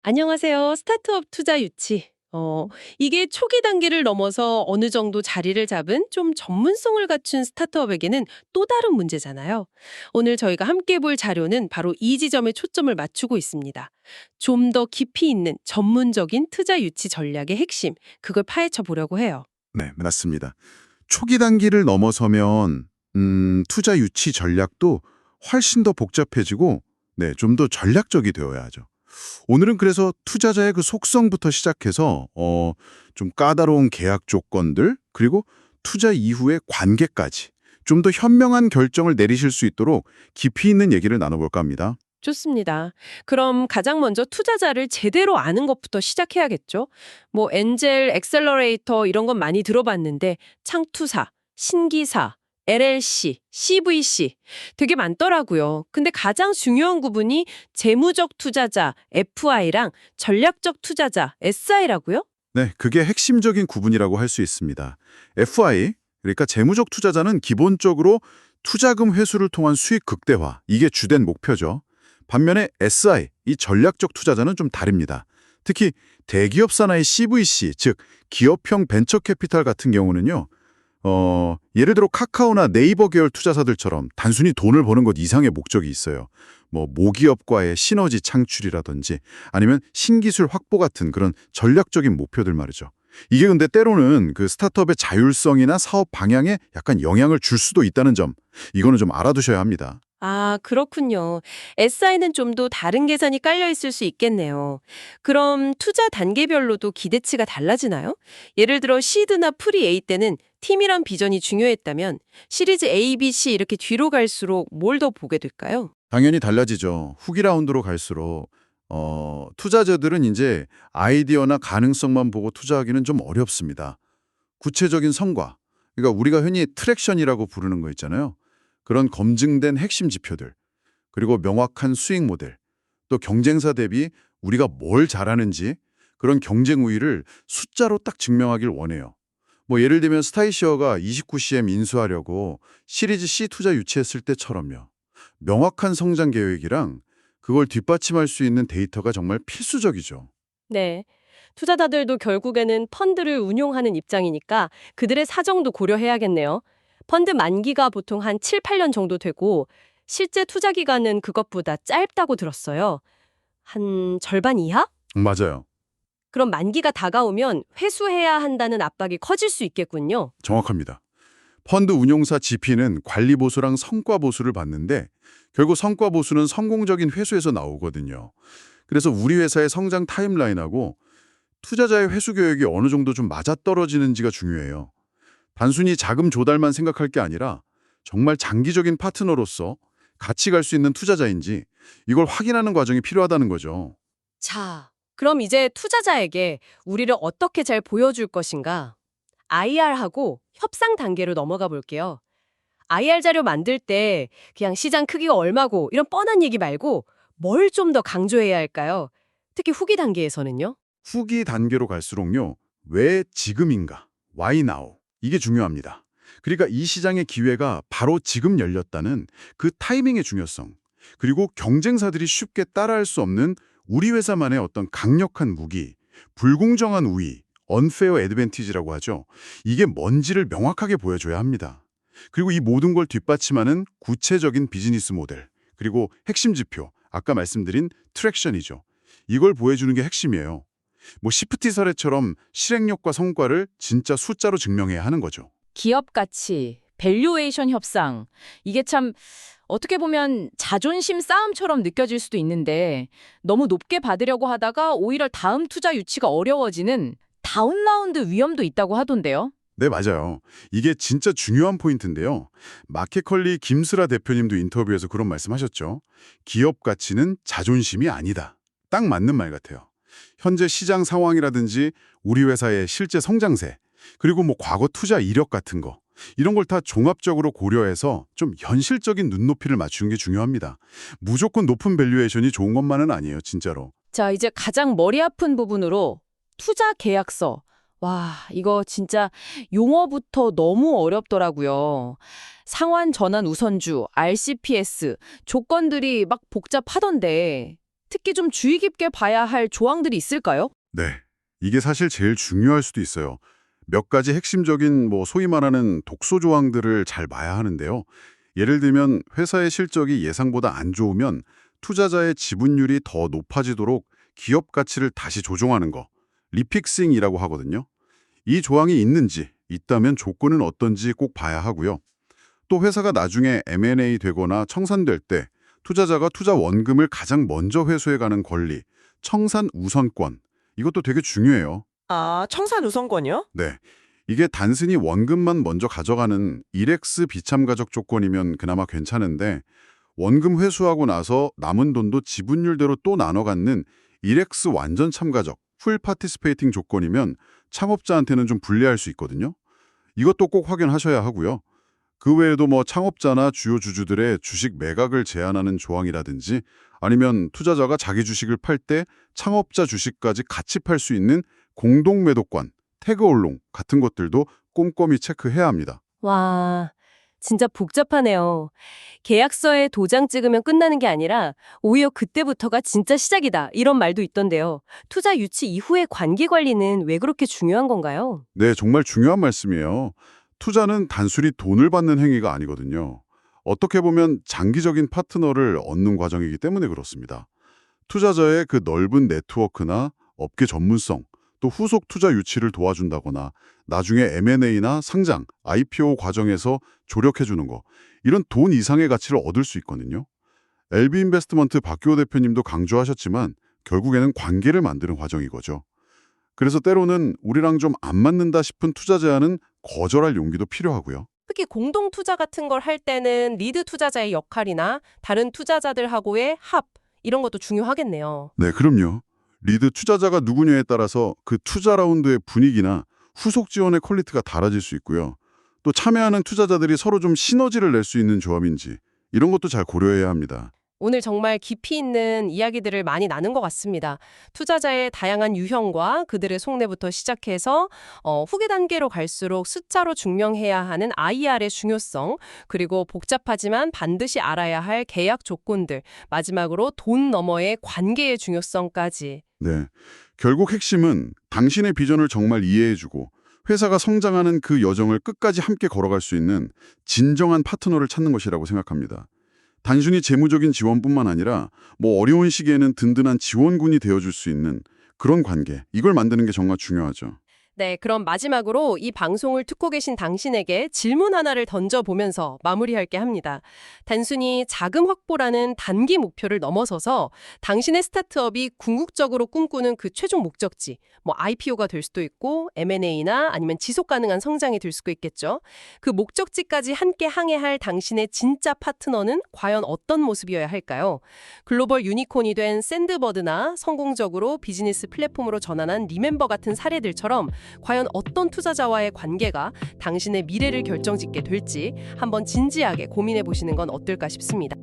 안녕하세요. 스타트업 투자 유치. 이게 초기 단계를 넘어서 어느 정도 자리를 잡은 좀 전문성을 갖춘 스타트업에게는 또 다른 문제잖아요. 오늘 저희가 함께 볼 자료는 바로 이 지점에 초점을 맞추고 있습니다. 좀 더 깊이 있는 전문적인 투자 유치 전략의 핵심, 그걸 파헤쳐 보려고 해요. 네, 맞습니다. 초기 단계를 넘어서면 투자 유치 전략도 훨씬 더 복잡해지고 네, 좀 더 전략적이 되어야 하죠. 오늘은 그래서 투자자의 그 속성부터 시작해서 좀 까다로운 계약 조건들 그리고 투자 이후의 관계까지 좀 더 현명한 결정을 내리실 수 있도록 깊이 있는 얘기를 나눠볼까 합니다. 좋습니다. 그럼 가장 먼저 투자자를 제대로 아는 것부터 시작해야겠죠? 뭐 엔젤, 엑셀러레이터 이런 건 많이 들어봤는데 창투사, 신기사, LLC, CVC 되게 많더라고요. 근데 가장 중요한 구분이 재무적 투자자, FI랑 전략적 투자자, SI라고요? 네, 그게 핵심적인 구분이라고 할 수 있습니다. FI, 그러니까 재무적 투자자는 기본적으로 투자금 회수를 통한 수익 극대화, 이게 주된 목표죠. 반면에 SI, 이 전략적 투자자는 좀 다릅니다. 특히 대기업 산하의 CVC, 즉 기업형 벤처 캐피탈 같은 경우는요. 예를 들어 카카오나 네이버 계열 투자사들처럼 단순히 돈을 버는 것 이상의 목적이 있어요. 뭐 모기업과의 시너지 창출이라든지 아니면 신기술 확보 같은 그런 전략적인 목표들 말이죠. 이게 근데 때로는 그 스타트업의 자율성이나 사업 방향에 약간 영향을 줄 수도 있다는 점, 이거는 좀 알아두셔야 합니다. 아, 그렇군요. SI는 좀 더 다른 계산이 깔려 있을 수 있겠네요. 그럼 투자 단계별로도 기대치가 달라지나요? 예를 들어 시드나 프리 A 때는 팀이란 비전이 중요했다면 시리즈 A, B, C 이렇게 뒤로 갈수록 뭘 더 보게 될까요? 당연히 달라지죠. 후기 라운드로 갈수록 투자자들은 이제 아이디어나 가능성만 보고 투자하기는 좀 어렵습니다. 구체적인 성과, 그러니까 우리가 흔히 트랙션이라고 부르는 거 있잖아요. 그런 검증된 핵심 지표들, 그리고 명확한 수익 모델, 또 경쟁사 대비 우리가 뭘 잘하는지 그런 경쟁 우위를 숫자로 딱 증명하길 원해요. 뭐 예를 들면 스타이시어가 29CM 인수하려고 시리즈 C 투자 유치했을 때처럼요. 명확한 성장 계획이랑 그걸 뒷받침할 수 있는 데이터가 정말 필수적이죠. 네. 투자자들도 결국에는 펀드를 운용하는 입장이니까 그들의 사정도 고려해야겠네요. 펀드 만기가 보통 한 7, 8년 정도 되고 실제 투자 기간은 그것보다 짧다고 들었어요. 한 절반 이하? 맞아요. 그럼 만기가 다가오면 회수해야 한다는 압박이 커질 수 있겠군요. 정확합니다. 펀드 운용사 GP는 관리 보수랑 성과 보수를 받는데 결국 성과 보수는 성공적인 회수에서 나오거든요. 그래서 우리 회사의 성장 타임라인하고 투자자의 회수 계획이 어느 정도 좀 맞아떨어지는지가 중요해요. 단순히 자금 조달만 생각할 게 아니라 정말 장기적인 파트너로서 같이 갈 수 있는 투자자인지 이걸 확인하는 과정이 필요하다는 거죠. 자, 그럼 이제 투자자에게 우리를 어떻게 잘 보여줄 것인가? IR하고 협상 단계로 넘어가 볼게요. IR 자료 만들 때 그냥 시장 크기가 얼마고 이런 뻔한 얘기 말고 뭘 좀 더 강조해야 할까요? 특히 후기 단계에서는요. 후기 단계로 갈수록요. 왜 지금인가? Why now? 이게 중요합니다. 그러니까 이 시장의 기회가 바로 지금 열렸다는 그 타이밍의 중요성, 그리고 경쟁사들이 쉽게 따라할 수 없는 우리 회사만의 어떤 강력한 무기, 불공정한 우위, unfair advantage라고 하죠. 이게 뭔지를 명확하게 보여줘야 합니다. 그리고 이 모든 걸 뒷받침하는 구체적인 비즈니스 모델, 그리고 핵심 지표, 아까 말씀드린 트랙션이죠. 이걸 보여주는 게 핵심이에요. 뭐 시프티 사례처럼 실행력과 성과를 진짜 숫자로 증명해야 하는 거죠. 기업 가치, 밸류에이션 협상. 이게 참 어떻게 보면 자존심 싸움처럼 느껴질 수도 있는데 너무 높게 받으려고 하다가 오히려 다음 투자 유치가 어려워지는 다운라운드 위험도 있다고 하던데요. 네, 맞아요. 이게 진짜 중요한 포인트인데요. 마켓컬리 김슬아 대표님도 인터뷰에서 그런 말씀하셨죠. 기업 가치는 자존심이 아니다. 딱 맞는 말 같아요. 현재 시장 상황이라든지 우리 회사의 실제 성장세, 그리고 뭐 과거 투자 이력 같은 거, 이런 걸 다 종합적으로 고려해서 좀 현실적인 눈높이를 맞추는 게 중요합니다. 무조건 높은 밸류에이션이 좋은 것만은 아니에요, 진짜로. 자, 이제 가장 머리 아픈 부분으로 투자 계약서. 와, 이거 진짜 용어부터 너무 어렵더라고요. 상환 전환 우선주, RCPS, 조건들이 막 복잡하던데 특히 좀 주의 깊게 봐야 할 조항들이 있을까요? 네. 이게 사실 제일 중요할 수도 있어요. 몇 가지 핵심적인 소위 말하는 독소 조항들을 잘 봐야 하는데요. 예를 들면 회사의 실적이 예상보다 안 좋으면 투자자의 지분율이 더 높아지도록 기업 가치를 다시 조정하는 거, 리픽싱이라고 하거든요. 이 조항이 있는지, 있다면 조건은 어떤지 꼭 봐야 하고요. 또 회사가 나중에 M&A 되거나 청산될 때 투자자가 투자 원금을 가장 먼저 회수해가는 권리, 청산 우선권, 이것도 되게 중요해요. 아, 청산 우선권이요? 네. 이게 단순히 원금만 먼저 가져가는 일엑스 비참가적 조건이면 그나마 괜찮은데 원금 회수하고 나서 남은 돈도 지분율대로 또 나눠 갖는 일엑스 완전 참가적, 풀 파티스페이팅 조건이면 창업자한테는 좀 불리할 수 있거든요. 이것도 꼭 확인하셔야 하고요. 그 외에도 창업자나 주요 주주들의 주식 매각을 제한하는 조항이라든지 아니면 투자자가 자기 주식을 팔 때 창업자 주식까지 같이 팔 수 있는 공동 매도권, 태그올롱 같은 것들도 꼼꼼히 체크해야 합니다. 와, 진짜 복잡하네요. 계약서에 도장 찍으면 끝나는 게 아니라 오히려 그때부터가 진짜 시작이다. 이런 말도 있던데요. 투자 유치 이후의 관계 관리는 왜 그렇게 중요한 건가요? 네, 정말 중요한 말씀이에요. 투자는 단순히 돈을 받는 행위가 아니거든요. 어떻게 보면 장기적인 파트너를 얻는 과정이기 때문에 그렇습니다. 투자자의 그 넓은 네트워크나 업계 전문성, 또 후속 투자 유치를 도와준다거나 나중에 M&A나 상장, IPO 과정에서 조력해주는 거, 이런 돈 이상의 가치를 얻을 수 있거든요. LB인베스트먼트 박규호 대표님도 강조하셨지만 결국에는 관계를 만드는 과정인 거죠. 그래서 때로는 우리랑 좀 안 맞는다 싶은 투자 제안은 거절할 용기도 필요하고요. 특히 공동 투자 같은 걸 할 때는 리드 투자자의 역할이나 다른 투자자들하고의 합 이런 것도 중요하겠네요. 네, 그럼요. 리드 투자자가 누구냐에 따라서 그 투자 라운드의 분위기나 후속 지원의 퀄리티가 달라질 수 있고요. 또 참여하는 투자자들이 서로 좀 시너지를 낼 수 있는 조합인지 이런 것도 잘 고려해야 합니다. 오늘 정말 깊이 있는 이야기들을 많이 나눈 것 같습니다. 투자자의 다양한 유형과 그들의 속내부터 시작해서 후기 단계로 갈수록 숫자로 증명해야 하는 IR의 중요성, 그리고 복잡하지만 반드시 알아야 할 계약 조건들, 마지막으로 돈 너머의 관계의 중요성까지. 네. 결국 핵심은 당신의 비전을 정말 이해해주고 회사가 성장하는 그 여정을 끝까지 함께 걸어갈 수 있는 진정한 파트너를 찾는 것이라고 생각합니다. 단순히 재무적인 지원뿐만 아니라 어려운 시기에는 든든한 지원군이 되어줄 수 있는 그런 관계, 이걸 만드는 게 정말 중요하죠. 네, 그럼 마지막으로 이 방송을 듣고 계신 당신에게 질문 하나를 던져보면서 마무리할게 합니다. 단순히 자금 확보라는 단기 목표를 넘어서서 당신의 스타트업이 궁극적으로 꿈꾸는 그 최종 목적지, IPO가 될 수도 있고 M&A나 아니면 지속 가능한 성장이 될 수도 있겠죠. 그 목적지까지 함께 항해할 당신의 진짜 파트너는 과연 어떤 모습이어야 할까요? 글로벌 유니콘이 된 샌드버드나 성공적으로 비즈니스 플랫폼으로 전환한 리멤버 같은 사례들처럼 과연 어떤 투자자와의 관계가 당신의 미래를 결정짓게 될지 한번 진지하게 고민해 보시는 건 어떨까 싶습니다.